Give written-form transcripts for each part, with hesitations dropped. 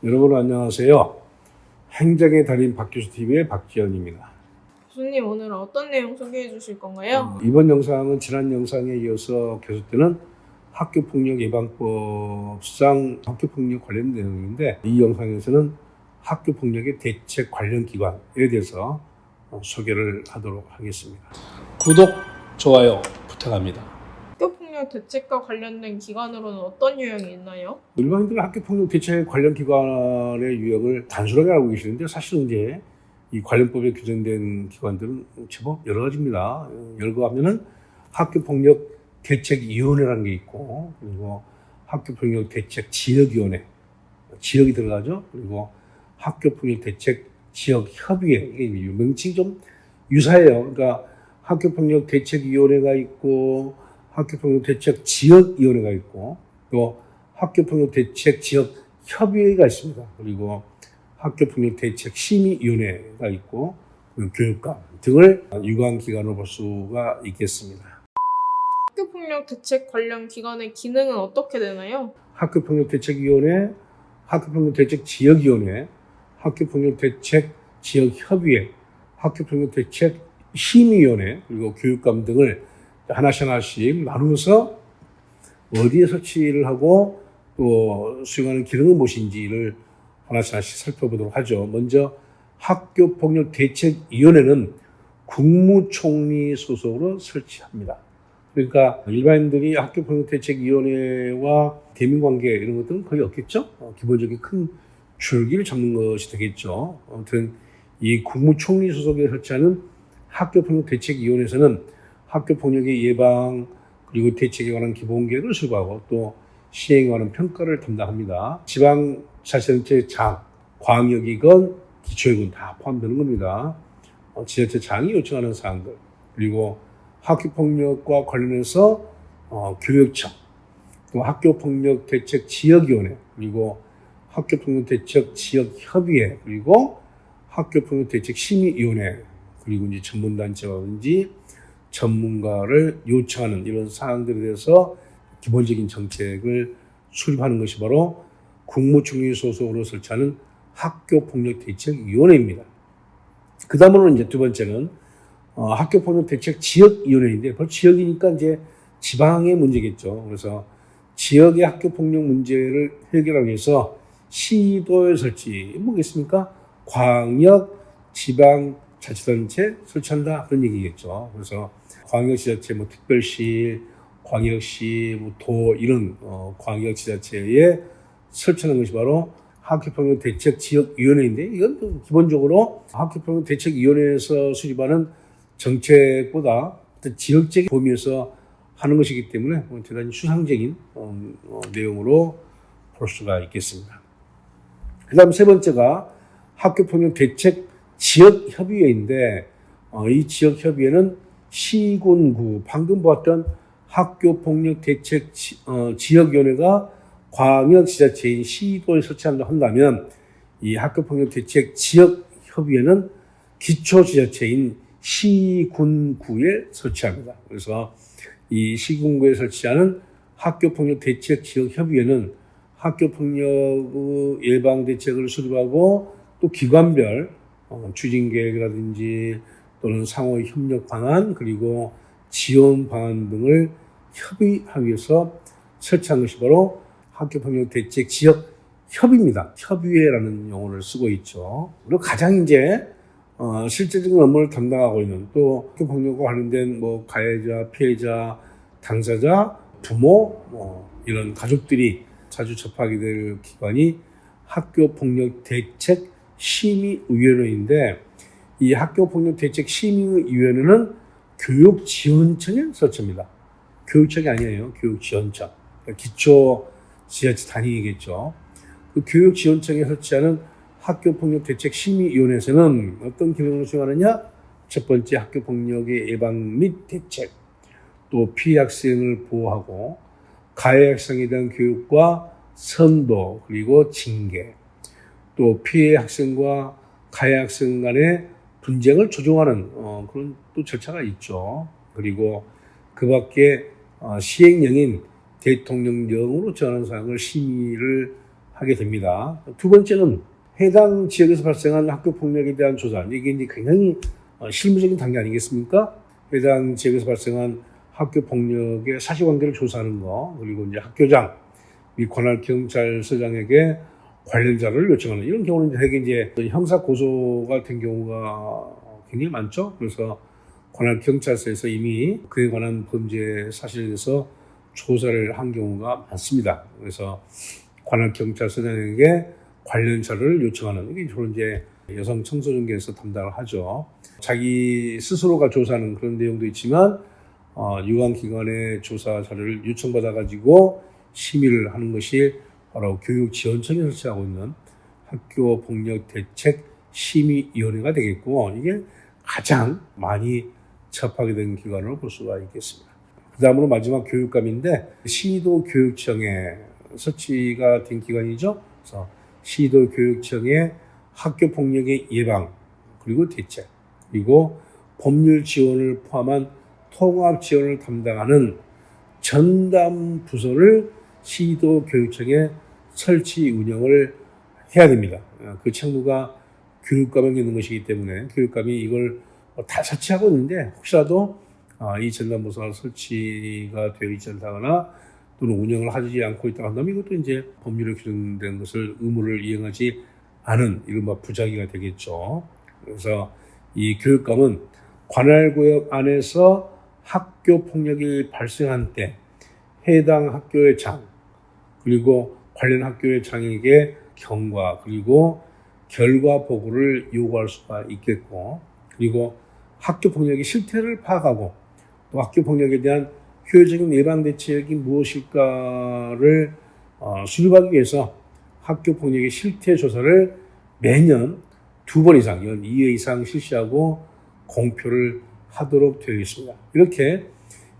여러분 안녕하세요. 행정의 달인 박교수TV의 박지현입니다. 교수님, 오늘은 어떤 내용 소개해 주실 건가요? 이번 영상은 지난 영상에 이어서 교수때는 학교폭력 예방법상 학교폭력 관련 내용인데, 이 영상에서는 학교폭력의 대책 관련 기관에 대해서 소개를 하도록 하겠습니다. 구독, 좋아요 부탁합니다. 학교폭력 대책과 관련된 기관으로는 어떤 유형이 있나요? 일반인들은 학교폭력 대책 관련 기관의 유형을 단순하게 알고 계시는데, 사실은 이제 이 관련법에 규정된 기관들은 제법 여러 가지입니다. 예를 들면은 학교폭력 대책위원회라는 게 있고, 그리고 학교폭력 대책 지역위원회, 지역이 들어가죠. 그리고 학교폭력 대책 지역협의회, 이게 명칭이 좀 유사해요. 그러니까 학교폭력 대책위원회가 있고, 학교폭력 대책 지역위원회가 있고, 또 학교폭력 대책 지역협의회가 있습니다. 그리고 학교폭력 대책 심의위원회가 있고, 교육감 등을 유관기관으로 볼 수가 있겠습니다. 학교폭력 대책 관련 기관의 기능은 어떻게 되나요? 학교폭력 대책위원회, 학교폭력 대책 지역위원회, 학교폭력 대책 지역협의회, 학교폭력 대책 심의위원회, 그리고 교육감 등을 하나씩 나누어서 어디에 설치를 하고 또 수행하는 기능은 무엇인지를 하나씩 살펴보도록 하죠. 먼저 학교폭력대책위원회는 국무총리 소속으로 설치합니다. 그러니까 일반인들이 학교폭력대책위원회와 대민관계 이런 것들은 거의 없겠죠. 기본적인 큰 줄기를 잡는 것이 되겠죠. 아무튼 이 국무총리 소속에 설치하는 학교폭력대책위원회에서는 학교폭력의 예방 그리고 대책에 관한 기본계획을 수립하고 또 시행에 관한 평가를 담당합니다. 지방자치단체장, 광역이건 기초이건 다 포함되는 겁니다. 지자체장이 요청하는 사항들, 그리고 학교폭력과 관련해서 교육청, 또 학교폭력대책 지역위원회, 그리고 학교폭력대책 지역협의회, 그리고 학교폭력대책 심의위원회, 그리고 이제 전문단체라든지 전문가를 요청하는 이런 사항들에 대해서 기본적인 정책을 수립하는 것이 바로 국무총리 소속으로 설치하는 학교폭력대책위원회입니다. 그 다음으로는 이제 두 번째는 학교폭력대책 지역위원회인데, 바로 지역이니까 이제 지방의 문제겠죠. 그래서 지역의 학교폭력 문제를 해결하기 위해서 시도에 설치, 뭐겠습니까? 광역, 지방, 자치단체 설치한다, 그런 얘기겠죠. 그래서 광역지자체, 특별시, 광역시, 도 이런 광역지자체에 설치하는 것이 바로 학교폭력대책지역위원회인데, 이건 기본적으로 학교폭력대책위원회에서 수립하는 정책보다 지역적인 범위에서 하는 것이기 때문에 대단히 수상적인 내용으로 볼 수가 있겠습니다. 그 다음 세 번째가 학교폭력대책 지역협의회인데, 이 지역협의회는 시군구, 방금 보았던 학교폭력대책 지역위원회가 광역지자체인 시도에 설치한다면, 이 학교폭력대책 지역협의회는 기초지자체인 시군구에 설치합니다. 그래서 이 시군구에 설치하는 학교폭력대책 지역협의회는 학교폭력 예방대책을 수립하고 또 기관별 추진계획이라든지 또는 상호 협력 방안 그리고 지원 방안 등을 협의하기 위해서 설치한 것이 바로 학교폭력대책 지역협의입니다. 협의회라는 용어를 쓰고 있죠. 그리고 가장 이제 실제적인 업무를 담당하고 있는, 또 학교폭력과 관련된 가해자, 피해자, 당사자, 부모 이런 가족들이 자주 접하게 될 기관이 학교폭력대책 심의위원회인데, 이 학교폭력대책 심의위원회는 교육지원청에 설치합니다. 교육청이 아니에요. 교육지원청. 기초지자체 단위이겠죠. 그 교육지원청에 설치하는 학교폭력대책 심의위원회에서는 어떤 기능을 수행하느냐? 첫 번째, 학교폭력의 예방 및 대책, 또 피해 학생을 보호하고 가해 학생에 대한 교육과 선도, 그리고 징계, 또 피해 학생과 가해 학생 간의 분쟁을 조정하는 그런 또 절차가 있죠. 그리고 그 밖에 시행령인 대통령령으로 정하는 사항을 심의를 하게 됩니다. 두 번째는 해당 지역에서 발생한 학교 폭력에 대한 조사. 이게 이제 굉장히 실무적인 단계 아니겠습니까? 해당 지역에서 발생한 학교 폭력의 사실관계를 조사하는 거, 그리고 이제 학교장 및 관할 경찰서장에게 관련 자료를 요청하는 이런 경우는 되게 이제 형사 고소가 된 경우가 굉장히 많죠. 그래서 관할 경찰서에서 이미 그에 관한 범죄 사실에 대해서 조사를 한 경우가 많습니다. 그래서 관할 경찰서장에게 관련 자료를 요청하는 이게 주로 이제 여성 청소년계에서 담당을 하죠. 자기 스스로가 조사하는 그런 내용도 있지만 유관기관의 조사 자료를 요청받아가지고 심의를 하는 것이 바로 교육지원청이 설치하고 있는 학교폭력대책심의위원회가 되겠고, 이게 가장 많이 접하게 된 기관으로 볼 수가 있겠습니다. 그 다음으로 마지막 교육감인데, 시도교육청에 설치가 된 기관이죠. 그래서 시도교육청의 학교폭력의 예방, 그리고 대책, 그리고 법률 지원을 포함한 통합 지원을 담당하는 전담 부서를 시도교육청에 설치 운영을 해야 됩니다. 그 책무가 교육감에게 있는 것이기 때문에 교육감이 이걸 다 설치하고 있는데, 혹시라도 이 전담부서가 설치가 되어 있지 않다거나 또는 운영을 하지 않고 있다고 한다면 이것도 이제 법률에 규정된 것을 의무를 이행하지 않은 이른바 부작위가 되겠죠. 그래서 이 교육감은 관할구역 안에서 학교 폭력이 발생한 때 해당 학교의 장, 그리고 관련 학교의 장에게 경과, 그리고 결과 보고를 요구할 수가 있겠고, 그리고 학교 폭력의 실태를 파악하고 또 학교 폭력에 대한 효율적인 예방 대책이 무엇일까를 수립하기 위해서 학교 폭력의 실태 조사를 매년 2번 이상, 연 2회 이상 실시하고 공표를 하도록 되어 있습니다. 이렇게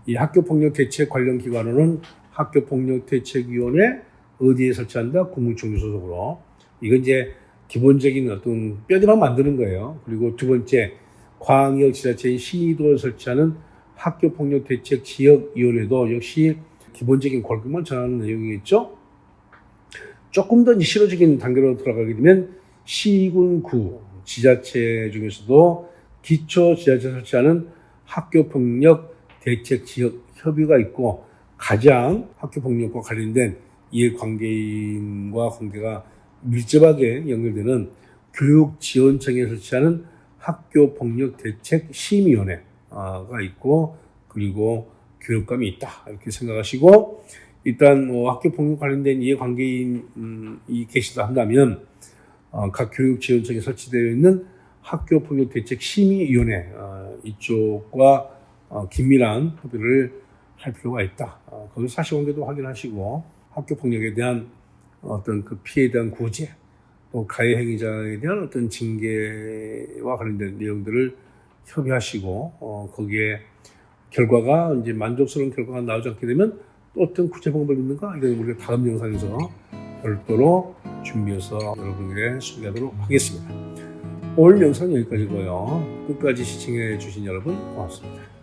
이 학교폭력 대책 관련 기관으로는 학교폭력대책위원회 어디에 설치한다? 국무총리 소속으로. 이건 이제 기본적인 어떤 뼈대만 만드는 거예요. 그리고 두 번째, 광역 지자체인 시도를 설치하는 학교폭력대책지역위원회도 역시 기본적인 골격만 전하는 내용이겠죠. 조금 더 실효적인 단계로 들어가게 되면 시군구 지자체 중에서도 기초지자체 설치하는 학교폭력대책지역협의회가 있고, 가장 학교폭력과 관련된 이해관계인과 관계가 밀접하게 연결되는 교육지원청에 설치하는 학교폭력대책심의위원회가 있고, 그리고 교육감이 있다 이렇게 생각하시고, 일단 학교폭력 관련된 이해관계인이 계시다 한다면 각 교육지원청에 설치되어 있는 학교폭력대책심의위원회 이쪽과 긴밀한 협의를 할 필요가 있다. 거기서 사실관계도 확인하시고 학교폭력에 대한 어떤 그 피해에 대한 구제, 또 가해 행위자에 대한 어떤 징계와 관련된 내용들을 협의하시고 거기에 결과가 이제 만족스러운 결과가 나오지 않게 되면 또 어떤 구제 방법이 있는가, 이런 우리가 다음 영상에서 별도로 준비해서 여러분에게 소개하도록 하겠습니다. 오늘 영상은 여기까지고요. 끝까지 시청해 주신 여러분 고맙습니다.